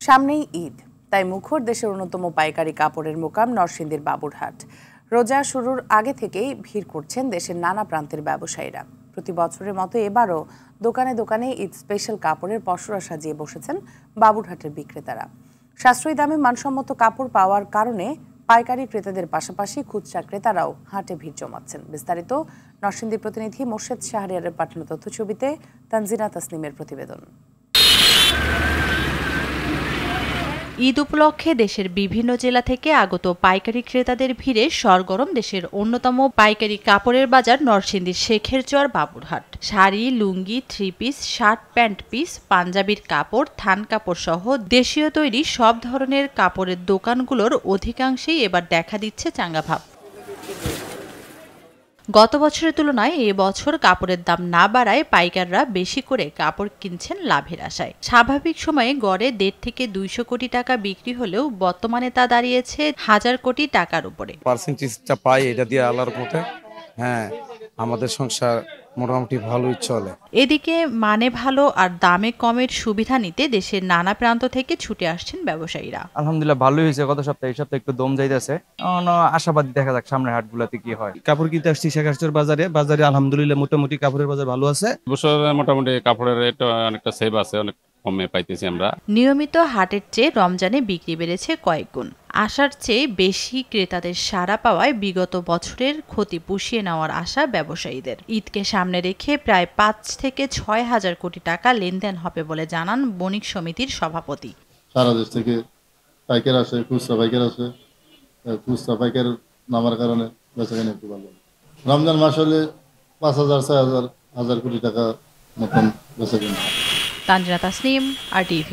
সামনেই ঈদ, তাই মুখর দেশের অন্যতম পাইকারি কাপড়ের মোকাম নরসিংদীর বাবুরহাট। রোজা শুরুর আগে থেকেই ভিড় করছেন দেশের নানা প্রান্তের ব্যবসায়ীরা। প্রতি বছরের মতো এবারও দোকানে দোকানে ঈদ স্পেশাল কাপড়ের পসরা সাজিয়ে বসেছেন বাবুরহাটের বিক্রেতারা। সাশ্রয়ী দামে মানসম্মত কাপড় পাওয়ার কারণে পাইকারি ক্রেতাদের পাশাপাশি খুচরা ক্রেতারাও হাটে ভিড় জমাচ্ছেন। বিস্তারিত নরসিংদী প্রতিনিধি মোর্শেদ শাহরিয়ারের পাঠানো তথ্যছবিতে তানজিনা তাসনিমের প্রতিবেদন। ঈদ উপলক্ষে দেশের বিভিন্ন জেলা থেকে আগত পাইকারি ক্রেতাদের ভিড়ে সরগরম দেশের অন্যতম পাইকারি কাপড়ের বাজার নরসিংদীর Shekherchar Baburhat. Sari, lungi, three piece, shirt, pant piece, পাঞ্জাবির কাপড়, থান কাপড় সহ দেশীয় তৈরি সব ধরনের কাপড়ের দোকানগুলোর অধিকাংশেই এবার দেখা দিচ্ছে চাঙ্গা ভাব। গত বছরের তুলনায় এবছর কাপড়ের দাম না বাড়ায় পাইকাররা বেশি করে কাপড় কিনছেন লাভের আশায়। স্বাভাবিক সময়ে গড়ে 1.5 থেকে 200 কোটি টাকা বিক্রি হলেও বর্তমানে তা দাঁড়িয়েছে 1000 কোটি টাকার উপরে। পার্সেন্টেজটা পাই, এটা দিয়ে আল্লাহর মতে আমাদের সংসার মোটামুটি ভালোই চলে। এদিকে মানে ভালো আর দামে কমের সুবিধা নিতে দেশের নানা প্রান্ত থেকে ছুটে আসছেন ব্যবসায়ীরা। আলহামদুলিল্লাহ ভালোই হয়েছে, গত সপ্তাহে এই সপ্তাহে একটু দম যাইতেছে, আশাবাদী, দেখা যাক সামনের হাটগুলোতে কি হয়। কাপড় কিনতে আসছি শেখেরচর বাজারে আলহামদুলিল্লাহ মোটামুটি কাপড়ের বাজার ভালো আছে। বছর মোটামুটি কাপড়ের রেট অনেকটা সেভ আছে, অনেক কমে পাইতেছি আমরা। নিয়মিত হাটের চেয়ে রমজানে বিক্রি বেড়েছে কয়েক গুণ। আশার চেয়ে বেশি ক্রেতাদের সাড়া পাওয়ায় বিগত বছরের ক্ষতি পুষিয়ে নেওয়ার আশা ব্যবসায়ীদের। ঈদকে সামনে রেখে প্রায় 5 থেকে 6 হাজার কোটি টাকা লেনদেন হবে বলে জানান বণিক সমিতির সভাপতি। সারা দেশ থেকে পাইকার আসে, খুচরা পাইকার আসে, খুচরা পাইকার নামার কারণে বেচাকেনা একটু ভালো। রমজান মাস হলে 5,000, 6,000, 1,000 কোটি টাকা মতন বেচাকেনা। তানজিনা তাসনিম, RTV।